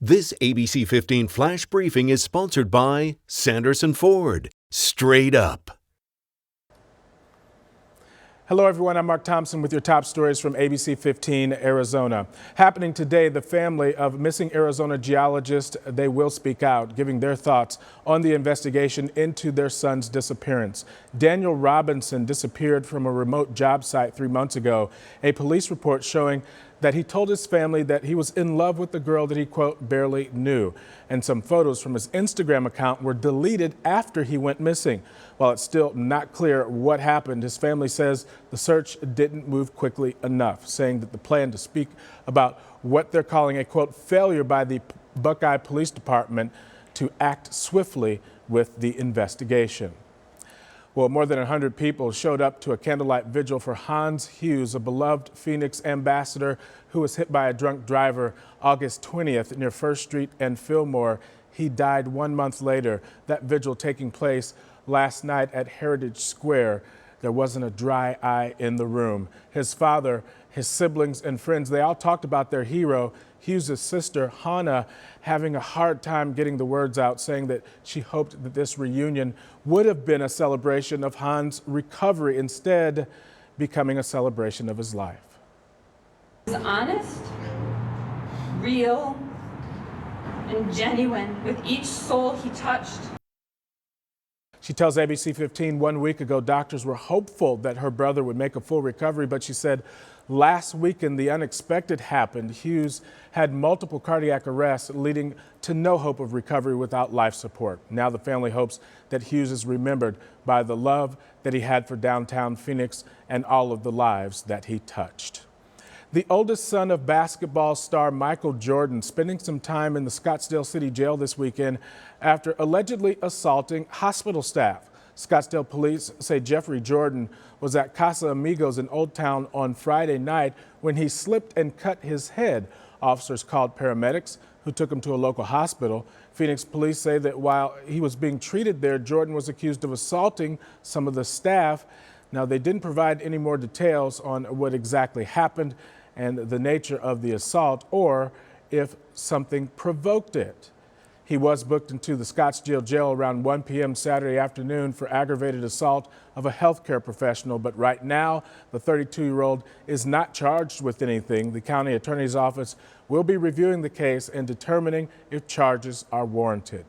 This ABC 15 Flash Briefing is sponsored by Sanderson Ford. Straight up. Hello everyone, I'm Mark Thompson with your top stories from ABC15 Arizona. Happening today, the family of missing Arizona geologist, they will speak out, giving their thoughts on the investigation into their son's disappearance. Daniel Robinson disappeared from a remote job site 3 months ago. A police report showing that he told his family that he was in love with the girl that he, quote, barely knew. And some photos from his Instagram account were deleted after he went missing. While it's still not clear what happened, his family says the search didn't move quickly enough, saying that the plan to speak about what they're calling a, quote, failure by the Buckeye Police Department to act swiftly with the investigation. Well, more than 100 people showed up to a candlelight vigil for Hans Hughes, a beloved Phoenix ambassador who was hit by a drunk driver August 20th near First Street and Fillmore. He died 1 month later. That vigil taking place last night at Heritage Square. There wasn't a dry eye in the room. His father, his siblings and friends, they all talked about their hero. Hughes' sister, Hannah, having a hard time getting the words out, saying that she hoped that this reunion would have been a celebration of Hans' recovery, instead becoming a celebration of his life. He was honest, real, and genuine with each soul he touched. She tells ABC15 1 week ago doctors were hopeful that her brother would make a full recovery, but she said last weekend the unexpected happened. Hughes had multiple cardiac arrests, leading to no hope of recovery without life support. Now the family hopes that Hughes is remembered by the love that he had for downtown Phoenix and all of the lives that he touched. The oldest son of basketball star Michael Jordan spending some time in the Scottsdale City Jail this weekend after allegedly assaulting hospital staff. Scottsdale police say Jeffrey Jordan was at Casa Amigos in Old Town on Friday night when he slipped and cut his head. Officers called paramedics who took him to a local hospital. Phoenix police say that while he was being treated there, Jordan was accused of assaulting some of the staff. Now, they didn't provide any more details on what exactly happened and the nature of the assault, or if something provoked it. He was booked into the Scottsdale jail around 1 p.m. Saturday afternoon for aggravated assault of a healthcare professional, but right now the 32-year-old is not charged with anything. The county attorney's office will be reviewing the case and determining if charges are warranted.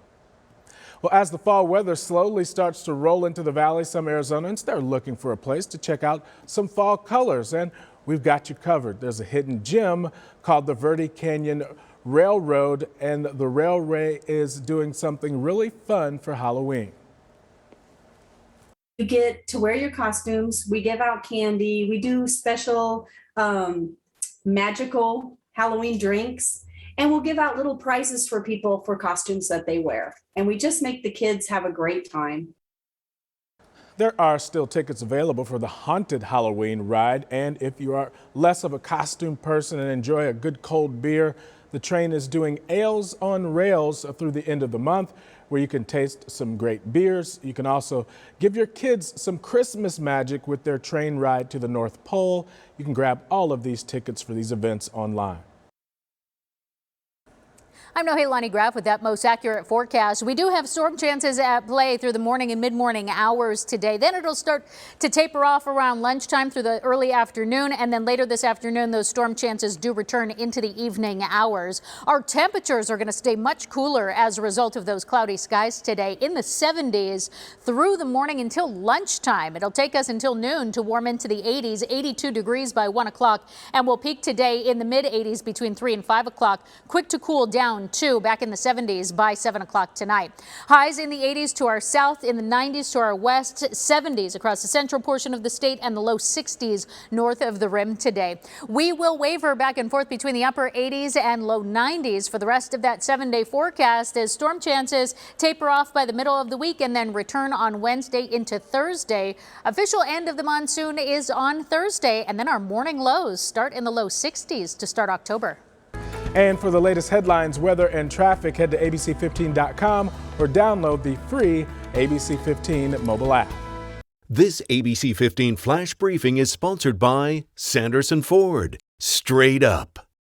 Well, as the fall weather slowly starts to roll into the valley, some Arizonans, they're looking for a place to check out some fall colors, and we've got you covered. There's a hidden gem called the Verde Canyon Railroad, and the railway is doing something really fun for Halloween. You get to wear your costumes. We give out candy. We do special magical Halloween drinks, and we'll give out little prizes for people for costumes that they wear. And we just make the kids have a great time. There are still tickets available for the Haunted Halloween ride, and if you are less of a costume person and enjoy a good cold beer, the train is doing Ales on Rails through the end of the month, where you can taste some great beers. You can also give your kids some Christmas magic with their train ride to the North Pole. You can grab all of these tickets for these events online. I'm Nohelani Graff with that most accurate forecast. We do have storm chances at play through the morning and mid-morning hours today. Then it'll start to taper off around lunchtime through the early afternoon, and then later this afternoon those storm chances do return into the evening hours. Our temperatures are going to stay much cooler as a result of those cloudy skies today, in the 70s through the morning until lunchtime. It'll take us until noon to warm into the 80s, 82 degrees by 1 o'clock, and we'll peak today in the mid-80s between 3 and 5 o'clock. Quick to cool down too, back in the 70s by 7 o'clock tonight. Highs in the 80s to our south, in the 90s to our west, 70s across the central portion of the state, and the low 60s north of the rim today. We will waver back and forth between the upper 80s and low 90s for the rest of that 7-day forecast as storm chances taper off by the middle of the week and then return on Wednesday into Thursday. Official end of the monsoon is on Thursday, and then our morning lows start in the low 60s to start October. And for the latest headlines, weather, and traffic, head to ABC15.com or download the free ABC15 mobile app. This ABC 15 Flash Briefing is sponsored by Sanderson Ford. Straight up.